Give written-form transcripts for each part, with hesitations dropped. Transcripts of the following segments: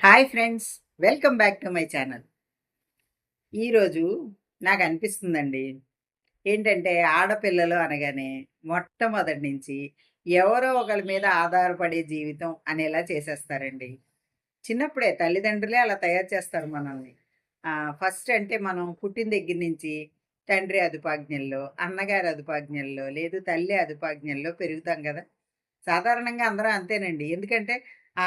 Hi friends, welcome back to my channel. ఈరోజు నాకు అనిపిస్తుందండి, ఏంటంటే ఆడపిల్లలు అనగానే మొట్టమొదటి నుంచి ఎవరో ఒకరి మీద ఆధారపడే జీవితం అనేలా చేసేస్తారండి. చిన్నప్పుడే తల్లిదండ్రులే అలా తయారు చేస్తారు మనల్ని. ఫస్ట్ అంటే మనం పుట్టిన దగ్గర నుంచి తండ్రి అదుపాజ్ఞల్లో, అన్నగారి అదుపాజ్ఞల్లో, లేదు తల్లి అదుపాజ్ఞల్లో పెరుగుతాం కదా! సాధారణంగా అందరం అంతేనండి. ఎందుకంటే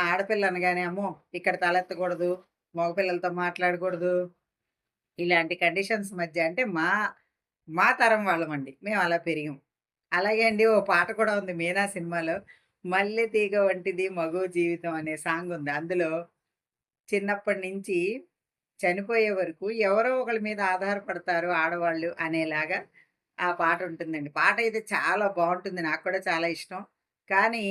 ఆడపిల్ల అనగానే అమ్మో! ఇక్కడ తలెత్తకూడదు, మగపిల్లలతో మాట్లాడకూడదు. ఇలాంటి కండిషన్స్ మధ్య అంటే మా తరం వాళ్ళమండి. మేము అలా పెరిగాం. అలాగే అండి ఓ పాట కూడా ఉంది 'మీనా' సినిమాలో 'మల్లె తీగ వంటిది మగువ జీవితం' అనే సాంగ్ ఉంది. అందులో చిన్నప్పటి నుంచి చనిపోయే వరకు ఎవరో ఒకళ్ళ మీద ఆధారపడతారు ఆడవాళ్ళు అనేలాగా ఆ పాట ఉంటుందండి. పాట అయితే చాలా బావుంటుంది. నాకు కూడా చాలా ఇష్టం. కానీ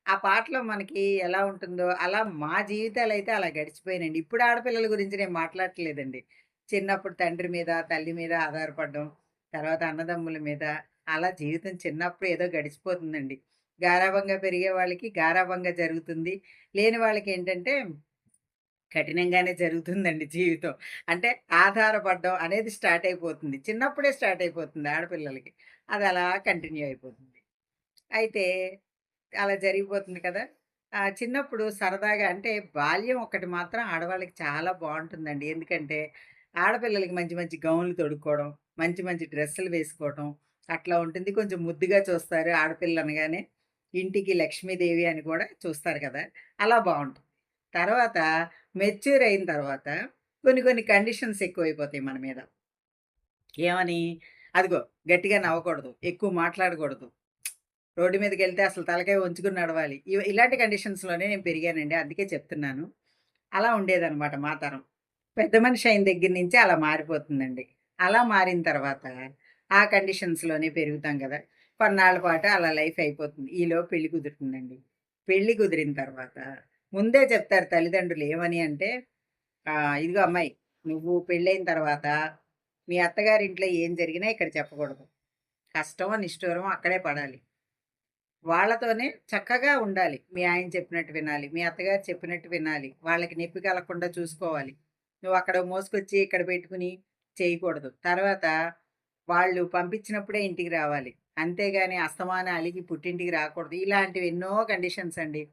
ఆ పాటలో మనకి ఎలా ఉంటుందో అలా మా జీవితాలైతే అలా గడిచిపోయినాయండి. ఇప్పుడు ఆడపిల్లల గురించి నేను మాట్లాడట్లేదండి. చిన్నప్పుడు తండ్రి మీద, తల్లి మీద ఆధారపడడం, తర్వాత అన్నదమ్ముల మీద అలా జీవితం చిన్నప్పుడు ఏదో గడిచిపోతుందండి. గారాబంగా పెరిగే వాళ్ళకి గారాబంగా జరుగుతుంది. లేని వాళ్ళకేంటంటే కఠినంగానే జరుగుతుందండి జీవితం. అంటే ఆధారపడడం అనేది స్టార్ట్ అయిపోతుంది. చిన్నప్పుడే స్టార్ట్ అయిపోతుంది ఆడపిల్లలకి. అది అలా కంటిన్యూ అయిపోతుంది. అయితే అలా జరిగిపోతుంది కదా! చిన్నప్పుడు సరదాగా అంటే బాల్యం ఒకటి మాత్రం ఆడవాళ్ళకి చాలా బావుంటుందండి. ఎందుకంటే ఆడపిల్లలకి మంచి మంచి గౌన్‌లు తొడుక్కోవడం, మంచి మంచి డ్రెస్సులు వేసుకోవటం అట్లా ఉంటుంది. కొంచెం ముద్దుగా చూస్తారు ఆడపిల్ల అనగానే. ఇంటికి లక్ష్మీదేవి అని కూడా చూస్తారు కదా! అలా బావుంటుంది. తర్వాత మెచ్యూర్ అయిన తర్వాత కొన్ని కొన్ని కండిషన్స్ ఎక్కువైపోతాయి మన మీద. ఏమని? అదిగో గట్టిగా నవ్వకూడదు, ఎక్కువ మాట్లాడకూడదు. రోడ్డు మీదకెళ్తే అసలు తలకాయ వంచుకొని నడవాలి. ఇలాంటి కండిషన్స్‌లోనే నేను పెరిగానండి. అందుకే చెప్తున్నాను. అలా ఉండేదనమాట మా తరం. పెద్ద మనిషి అయిన దగ్గర నుంచి అలా మారిపోతుందండి. అలా మారిన తర్వాత ఆ కండిషన్స్‌లోనే పెరుగుతాం గదా! కొన్నాళ్ళ పాటు అలా లైఫ్ అయిపోతుంది. ఈలోపు పెళ్లి కుదురుతుందండి. పెళ్లి కుదిరిన తర్వాత ముందే చెప్తారు తల్లిదండ్రులు ఏమని అంటే, "ఇదిగో అమ్మాయి, నువ్వు పెళ్ళైన తర్వాత మీ అత్తగారింట్లో ఏం జరిగినా ఇక్కడ చెప్పకూడదు. కష్టమో, నిష్ఠూరమో అక్కడే పడాలి." వాళ్ళతోనే చక్కగా ఉండాలి. మీ ఆయన చెప్పినట్టు వినాలి. మీ అత్తగారు చెప్పినట్టు వినాలి. వాళ్ళకి నొప్పి కలగకుండా చూసుకోవాలి. నువ్వక్కడ మోసుకొచ్చి ఇక్కడ పెట్టుకుని చేయకూడదు. తర్వాత వాళ్ళు పంపించినప్పుడే ఇంటికి రావాలి. అంతేగాని అస్తమానం అలిగి పుట్టింటికి రాకూడదు. ఇలాంటివి ఎన్నో కండిషన్స్ అండి.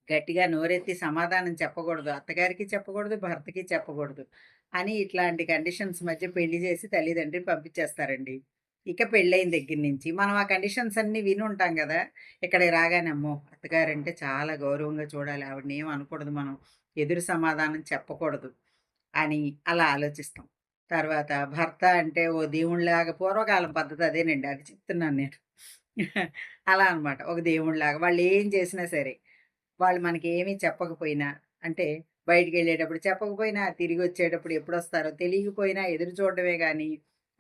గట్టిగా నోరెత్తి సమాధానం చెప్పకూడదు. అత్తగారికి చెప్పకూడదు, భర్తకి చెప్పకూడదు. అని ఇట్లాంటి కండిషన్స్ మధ్య పెళ్లి చేసి తల్లిదండ్రులు పంపించేస్తారండి. ఇక పెళ్ళైన దగ్గర నుంచి మనం ఆ కండిషన్స్ అన్నీ వినుంటాం గదా! ఇక్కడికి రాగానే అమ్మో! అత్తగారంటే చాలా గౌరవంగా చూడాలి. ఆవిడనేమి అనకూడదు మనం. ఎదురు సమాధానం చెప్పకూడదు అని అలా ఆలోచిస్తాం. తర్వాత భర్త అంటే ఓ దేవుడిలాగా పూర్వకాలం పద్ధతి అదేనండి. అది చెప్తున్నాను నేను. అలా అనమాట. ఒక దేవుడిలాగా వాళ్ళేం చేసినా సరే. వాళ్ళు మనకేమీ చెప్పకపోయినా, అంటే బయటికెళ్ళేటప్పుడు చెప్పకపోయినా, తిరిగొచ్చేటప్పుడు ఎప్పుడొస్తారో తెలియకపోయినా ఎదురు చూడడమే గానీ,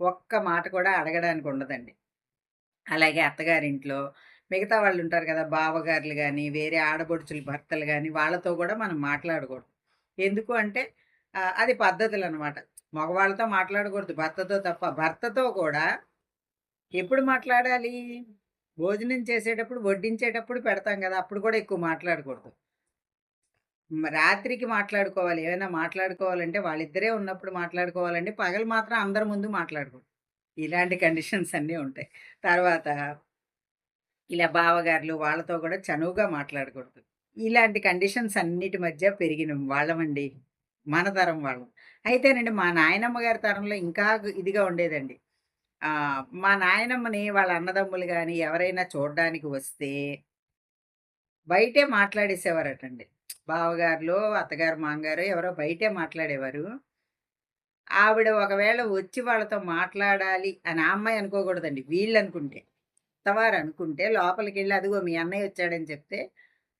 ఒక్క మాట కూడా అడగడానికి ఉండదండి. అలాగే అత్తగారింట్లో మిగతా వాళ్ళుంటారు కదా! బావగారులు గానీ, వేరే ఆడపడుచుల భర్తలు గానీ, వాళ్ళతో గూడా మనం మాట్లాడకూడదు. ఎందుకు అంటే అది పద్ధతులనమాట. మగవాళ్ళతో మాట్లాడకూడదు భర్తతో తప్ప. భర్తతో కూడా ఎప్పుడు మాట్లాడాలి? భోజనం చేసేటప్పుడు, వడ్డించేటప్పుడు పెడతాం గదా! అప్పుడు కూడా ఎక్కువ మాట్లాడకూడదు. రాత్రికి మాట్లాడుకోవాలి. ఏమైనా మాట్లాడుకోవాలంటే వాళ్ళిద్దరే ఉన్నప్పుడు మాట్లాడుకోవాలండి. పగలు మాత్రం అందరి ముందు మాట్లాడకూడదు. ఇలాంటి కండిషన్స్ అన్నీ ఉంటాయి. తర్వాత ఇలా బావగారులు వాళ్ళతో కూడా చనువుగా మాట్లాడకూడదు. ఇలాంటి కండిషన్స్ అన్నిటి మధ్య పెరిగిన వాళ్ళమండి. మన తరం వాళ్ళం. అయితేనండి మా నాయనమ్మ గారి తరంలో ఇంకా ఇదిగా ఉండేదండి. మా నాయనమ్మని వాళ్ళ అన్నదమ్ములు గాని ఎవరైనా చూడ్డానికి వస్తే బయటే మాట్లాడేసేవారటండి. బావగారులో, అత్తగారు, మామగారో ఎవరో బయటే మాట్లాడేవారు. ఆవిడ ఒకవేళ వచ్చి వాళ్ళతో మాట్లాడాలి అని ఆ అమ్మాయి అనుకోకూడదండి. వీళ్ళనుకుంటే. అత్తవారనుకుంటే లోపలికెళ్ళి అదిగో మీ అన్నయ్య వచ్చాడని చెప్తే,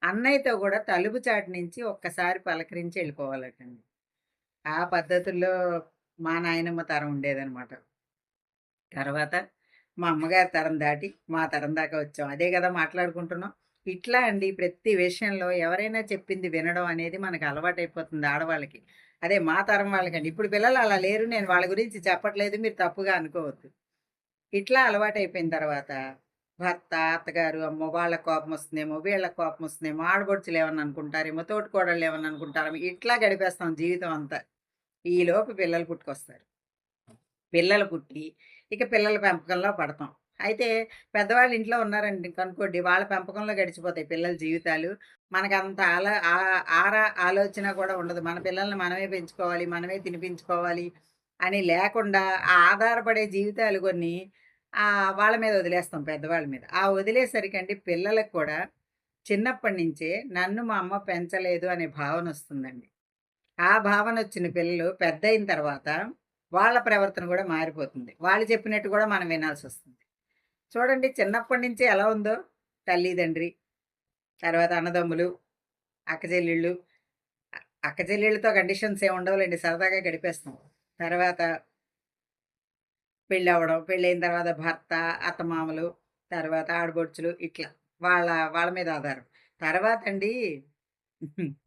అన్నయ్యతో గూడా తలుపు చాటు నుంచి ఒక్కసారి పలకరించి ఎళ్ళిపోవాలటండి. ఆ పద్ధతుల్లో మా నాయనమ్మ తరం ఉండేదనమాట. తర్వాత మా అమ్మగారి తరం దాటి మా తరం దాకా వచ్చాం. అదే గదా మాట్లాడుకుంటున్నాం. ఇట్లా అండి ప్రతి విషయంలో ఎవరైనా చెప్పింది వినడం అనేది మనకు అలవాటైపోతుంది ఆడవాళ్ళకి. అదే మా తరం వాళ్ళకండి. ఇప్పుడు పిల్లలు అలా లేరు. నేను వాళ్ళ గురించి చెప్పట్లేదు. మీరు తప్పుగా అనుకోవద్దు. ఇట్లా అలవాటైపోయిన తర్వాత భర్త, అత్తగారు అమ్మో! వాళ్ళకి కోపమొస్తుందేమో, వీళ్ళకి కోపమొస్తుందేమో, ఆడపడుచులు ఏమన్నా అనుకుంటారేమో, తోటికోడళ్ళు ఏమన్నా అనుకుంటారేమో, ఇట్లా గడిపేస్తాం జీవితం అంతా. ఈలోపు పిల్లలు పుట్టుకొస్తారు. పిల్లలు పుట్టి, ఇక పిల్లల పెంపకంలో పడతాం. అయితే పెద్దవాళ్ళు ఇంట్లో ఉన్నారండి కనుకోండి, వాళ్ళ పెంపకంలో గడిచిపోతాయి పిల్లల జీవితాలు. మనకంత ఆలోచన కూడా ఉండదు. మన పిల్లల్ని మనమే పెంచుకోవాలి, మనమే తినిపించుకోవాలి అని లేకుండా ఆధారపడే జీవితాలు కొన్ని వాళ్ళ మీద వదిలేస్తాం పెద్దవాళ్ళ మీద. ఆ వదిలేసరికండి పిల్లలకు కూడా చిన్నప్పటి నుంచే నన్ను మా అమ్మ పెంచలేదు అనే భావనొస్తుందండి. ఆ భావనొచ్చిన పిల్లలు పెద్దయిన తర్వాత వాళ్ళ ప్రవర్తన గూడా మారిపోతుంది. వాళ్ళు చెప్పినట్టు గూడా మనం వినాల్సొస్తుంది. చూడండి చిన్నప్పటి నుంచి ఎలా ఉందో తల్లి, తండ్రి, తర్వాత అన్నదమ్ములు, అక్కచెల్లెళ్ళు. అక్కచెల్లెళ్ళతో కండిషన్స్ ఏమి ఉండవులెండి. సరదాగా గడిపేస్తాం. తర్వాత పెళ్ళవ్వడం, పెళ్ళైన తర్వాత భర్త, అత్తమామలు, తర్వాత ఆడపడుచులు ఇట్లా. వాళ్ళ వాళ్ళ మీద ఆధారం. తర్వాతండి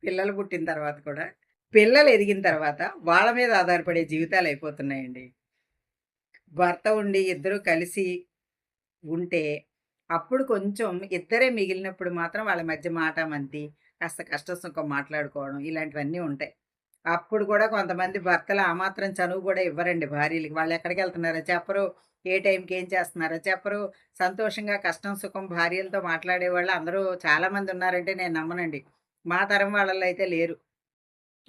పిల్లలు పుట్టిన తర్వాత కూడా పిల్లలు ఎదిగిన తర్వాత వాళ్ళ మీద ఆధారపడే జీవితాలయిపోతున్నాయండి. భర్త ఉండి ఇద్దరూ కలిసి ఉంటే, అప్పుడు కొంచెం ఇద్దరే మిగిలినప్పుడు మాత్రం వాళ్ళ మధ్య మాటామంతి, కాస్త కష్ట సుఖం మాట్లాడుకోవడం ఇలాంటివన్నీ ఉంటాయి. అప్పుడు కూడా కొంతమంది భర్తలు ఆ మాత్రం చనువు కూడా ఇవ్వరండి భార్యలకి. వాళ్ళెక్కడికెళ్తున్నారో చెప్పరు. ఏ టైంకి ఏం చేస్తున్నారో చెప్పరు. సంతోషంగా కష్టం, సుఖం భార్యలతో మాట్లాడేవాళ్ళు అందరూ చాలామంది ఉన్నారంటే నేను నమ్మనండి. మా తరం వాళ్ళలో అయితే లేరు.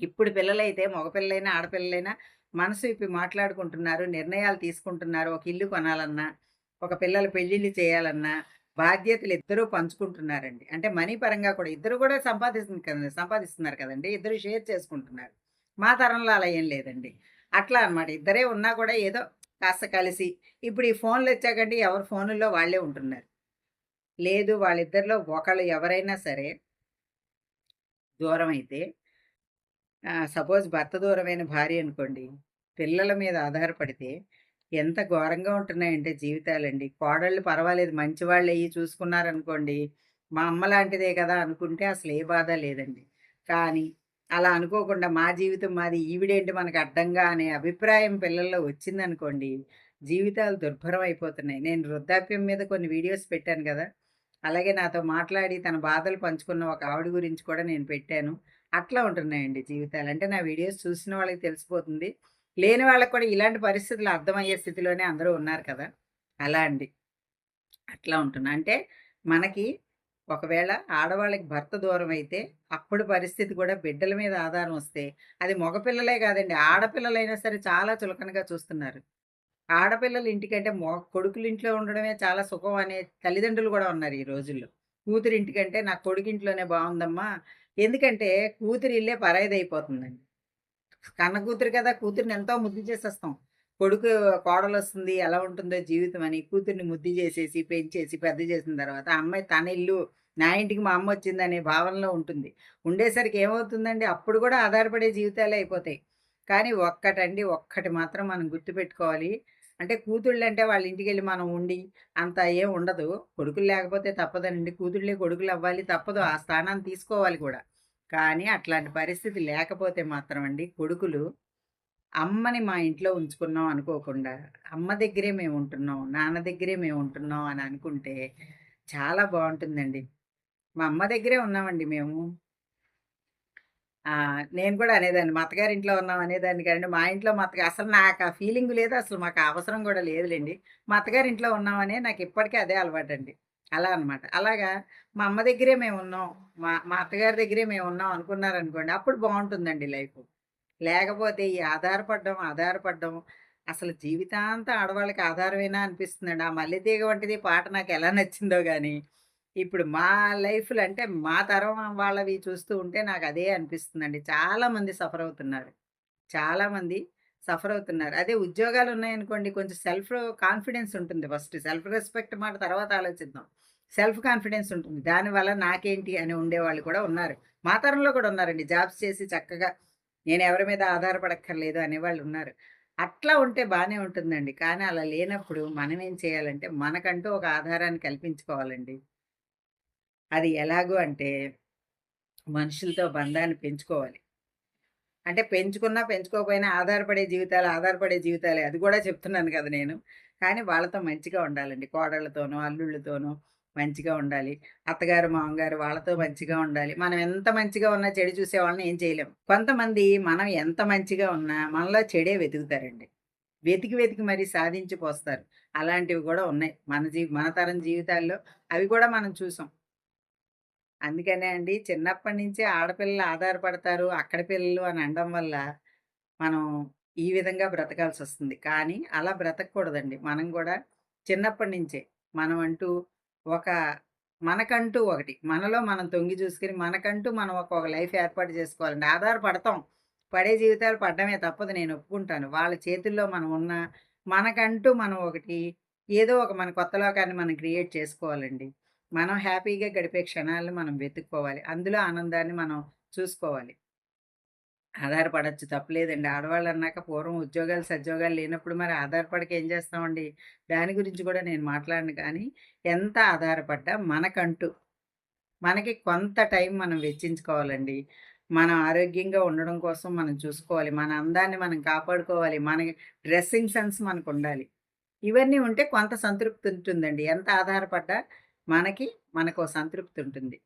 ఇప్పుడు పిల్లలైతే మగపిల్లలైనా, ఆడపిల్లలైనా మనసు విప్పి మాట్లాడుకుంటున్నారు. నిర్ణయాలు తీసుకుంటున్నారు. ఒక ఇల్లు కొనాలన్నా, ఒక పిల్లల పెళ్ళిళ్ళు చేయాలన్నా, బాధ్యతలు ఇద్దరూ పంచుకుంటున్నారండి. అంటే మనీ పరంగా కూడా ఇద్దరు కూడా సంపాదిస్తున్నారు కదండీ! ఇద్దరు షేర్ చేసుకుంటున్నారు. మా తరంలో అలా ఏం లేదండి. అట్లా అనమాట. ఇద్దరే ఉన్నా కూడా ఏదో కాస్త కలిసి ఇప్పుడు ఈ ఫోన్‌లొచ్చాకండి ఎవరి ఫోనుల్లో వాళ్ళే ఉంటున్నారు. లేదు వాళ్ళిద్దరిలో ఒకళ్ళు ఎవరైనా సరే దూరమైతే సపోజ్ భర్త దూరమైన భార్య అనుకోండి, పిల్లల మీద ఆధారపడితే ఎంత ఘోరంగా ఉంటున్నాయంటే జీవితాలండి. కోడళ్ళు పర్వాలేదు మంచివాళ్ళయ్యి చూసుకున్నారనుకోండి, మా అమ్మ లాంటిదే కదా అనుకుంటే అసలు ఏ బాధ లేదండి. కానీ అలా అనుకోకుండా మా జీవితం మాది ఈవిడేంటి మనకు అడ్డంగా అనే అభిప్రాయం పిల్లల్లో వచ్చిందనుకోండి, జీవితాలు దుర్భరం అయిపోతున్నాయి. నేను వృద్ధాప్యం మీద కొన్ని వీడియోస్ పెట్టాను గదా! అలాగే నాతో మాట్లాడి తన బాధలు పంచుకున్న ఒక ఆవిడ గురించి కూడా నేను పెట్టాను. అట్లా ఉంటున్నాయండి జీవితాలు. అంటే నా వీడియోస్ చూసిన వాళ్ళకి తెలిసిపోతుంది. లేని వాళ్ళకి కూడా ఇలాంటి పరిస్థితులు అర్థమయ్యే స్థితిలోనే అందరూ ఉన్నారు కదా! అలా అండి. అట్లా ఉంటున్నా. అంటే మనకి ఒకవేళ ఆడవాళ్ళకి భర్త దూరమైతే అప్పుడు పరిస్థితి కూడా బిడ్డల మీద ఆధారం వస్తే అది మగపిల్లలే కాదండి. ఆడపిల్లలైనా సరే చాలా చులకనగా చూస్తున్నారు. ఆడపిల్లలు ఇంటికంటే కొడుకులు ఇంట్లో ఉండడమే చాలా సుఖం అనే తల్లిదండ్రులు కూడా ఉన్నారు ఈ రోజుల్లో. కూతురింటికంటే నా కొడుకింట్లోనే బావుందమ్మా. ఎందుకంటే కూతురి ఇల్లే పరాయిదయిపోతుందండి. కన్న కూతురు కదా! కూతురిని ఎంతో ముద్దు చేసేస్తాం. కొడుకు కోడలొస్తుంది ఎలా ఉంటుందో జీవితం అని కూతుర్ని ముద్దు చేసేసి, పెంచేసి, పెద్ద చేసిన తర్వాత ఆ అమ్మాయి తన ఇల్లు, నా ఇంటికి మా అమ్మొచ్చిందనే భావనలో ఉంటుంది. ఉండేసరికి ఏమవుతుందండి అప్పుడు కూడా ఆధారపడే జీవితాలే అయిపోతాయి. కానీ ఒక్కటి మాత్రం మనం గుర్తుపెట్టుకోవాలి. అంటే కూతుళ్ళంటే వాళ్ళ ఇంటికెళ్ళి మనం ఉండి అంత ఏం ఉండదు. కొడుకులు లేకపోతే తప్పదనండి. కూతుళ్ళే కొడుకులవ్వాలి తప్పదు. ఆ స్థానాన్ని తీసుకోవాలి కూడా. కానీ అట్లాంటి పరిస్థితి లేకపోతే మాత్రం అండి కొడుకులు అమ్మని మా ఇంట్లో ఉంచుకున్నాం అనుకోకుండా, అమ్మ దగ్గరే మేముంటున్నాం, నాన్న దగ్గరే మేముంటున్నాం అని అనుకుంటే చాలా బావుంటుందండి. మా అమ్మ దగ్గరే ఉన్నామండి మేము. నేను కూడా అనేదాన్ని మా అత్తగారింట్లో ఉన్నాం అనేదాన్ని కానండి. మా ఇంట్లో మా అత్తగా అసలు నాకు ఆ ఫీలింగ్ లేదు. అసలు మాకు ఆ అవసరం కూడా లేదులెండి. మా అత్తగారింట్లో ఉన్నామనే నాకు ఇప్పటికి అదే అలవాటండి. అలా అనమాట. అలాగా మా అమ్మ దగ్గరే మేమున్నాం. మా మా అత్తగారి దగ్గరే మేమున్నాం అనుకున్నారనుకోండి అప్పుడు బావుంటుందండి లైఫు. లేకపోతే ఈ ఆధారపడ్డం అసలు జీవితాంతం ఆడవాళ్ళకి ఆధారమేనా అనిపిస్తుందండి. ఆ 'మల్లెతీగ' వంటిది పాట నాకెలా నచ్చిందో గానీ, ఇప్పుడు మా లైఫ్‌లో అంటే మా తరం వాళ్ళవి చూస్తూ ఉంటే నాకదే అనిపిస్తుందండి. చాలామంది సఫరవుతున్నారు. చాలామంది సఫరవుతున్నారు. అదే ఉద్యోగాలున్నాయనుకోండి కొంచెం సెల్ఫ్ కాన్ఫిడెన్స్ ఉంటుంది ఫస్ట్. సెల్ఫ్ రెస్పెక్ట్ మాట తర్వాత ఆలోచిద్దాం. సెల్ఫ్ కాన్ఫిడెన్స్ ఉంటుంది. దానివల్ల నాకేంటి అని ఉండేవాళ్ళు కూడా ఉన్నారు. మా తరంలో కూడా ఉన్నారండి. జాబ్స్ చేసి చక్కగా నేనెవరి మీద ఆధారపడక్కర్లేదు అనేవాళ్ళున్నారు. అట్లా ఉంటే బానే ఉంటుందండి. కానీ అలా లేనప్పుడు మనమేం చేయాలంటే మనకంటూ ఒక ఆధారాన్ని కల్పించుకోవాలండి. అది ఎలాగూ అంటే మనుషులతో బంధాన్ని పెంచుకోవాలి. అంటే పెంచుకున్నా, పెంచుకోకపోయినా ఆధారపడే జీవితాలే అది గూడా చెప్తున్నాను కదా నేను. కానీ వాళ్ళతో మంచిగా ఉండాలండి. కోడళ్ళతోనూ, అల్లుళ్ళతోనూ మంచిగా ఉండాలి. అత్తగారు, మామగారు వాళ్ళతో మంచిగా ఉండాలి. మనం ఎంత మంచిగా ఉన్నా చెడు చూసే వాళ్ళని ఏం చేయలేం. కొంతమంది మనం ఎంత మంచిగా ఉన్నా మనలో చెడే వెతుకుతారండి. వెతికి వెతికి మరీ సాధించి పోస్తారు. అలాంటివి గూడా ఉన్నాయి. మన తరం జీవితాల్లో అవి కూడా మనం చూసాం. అందుకనే అండి చిన్నప్పటి నుంచే ఆడపిల్లలు ఆధారపడతారు, అక్కడి పిల్లలు అని అనడం వల్ల మనం ఈ విధంగా బ్రతకాల్సొస్తుంది. కానీ అలా బ్రతకూడదండి. మనం గూడా చిన్నప్పటి నుంచే మనం అంటూ ఒక మనకంటూ ఒకటి మనలో మనం తొంగి చూసుకొని మనకంటూ మనం ఒక లైఫ్ ఏర్పాటు చేసుకోవాలండి. ఆధారపడతాం. పడే జీవితాలు పడ్డమే తప్పదు నేను ఒప్పుకుంటాను. వాళ్ళ చేతుల్లో మనం ఉన్నా మనకంటూ మనం ఒకటి ఏదో ఒక మన కొత్త లోకాన్ని మనం క్రియేట్ చేసుకోవాలండి. మనం హ్యాపీగా గడిపే క్షణాలను మనం వెతుక్కోవాలి. అందులో ఆనందాన్ని మనం చూసుకోవాలి. ఆధారపడొచ్చు తప్పులేదండి. ఆడవాళ్ళన్నాక పూర్వం ఉద్యోగాలు, సద్యోగాలు లేనప్పుడు మరి ఆధారపడక ఏం చేస్తామండి? దాని గురించి కూడా నేను మాట్లాడను కానీ, ఎంత ఆధారపడ్డా మనకంటూ, మనకి కొంత టైం మనం వెచ్చించుకోవాలండి. మనం ఆరోగ్యంగా ఉండడం కోసం మనం చూసుకోవాలి. మన అందాన్ని మనం కాపాడుకోవాలి. మనకి డ్రెస్సింగ్ సెన్స్ మనకుండాలి. ఇవన్నీ ఉంటే కొంత సంతృప్తి ఉంటుందండి. ఎంత ఆధారపడ్డా మనకి, మనకో సంతృప్తి ఉంటుంది.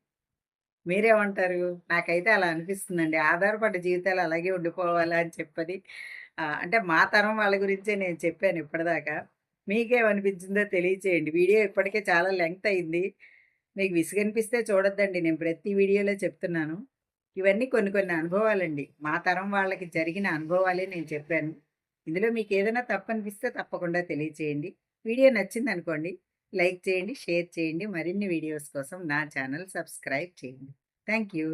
మీరేమంటారు? నాకైతే అలా అనిపిస్తుందండి. ఆధారపడ్డ జీవితాలు అలాగే ఉండిపోవాలా అని చెప్పని అంటే మా తరం వాళ్ళ గురించే నేను చెప్పాను ఇప్పటిదాకా. మీకేమనిపించిందో తెలియచేయండి. వీడియో ఇప్పటికే చాలా లెంగ్త్ అయింది. మీకు విసుగనిపిస్తే చూడొద్దండి. నేను ప్రతి వీడియోలో చెప్తున్నాను. ఇవన్నీ కొన్ని కొన్ని అనుభవాలండి. మా తరం వాళ్ళకి జరిగిన అనుభవాలే నేను చెప్పాను. ఇందులో మీకేదైనా తప్పనిపిస్తే తప్పకుండా తెలియచేయండి. వీడియో నచ్చిందనుకోండి లైక్ చేయండి, షేర్ చేయండి. మరిన్ని వీడియోస్ కోసం నా ఛానల్ సబ్స్క్రైబ్ చేయండి. Thank you.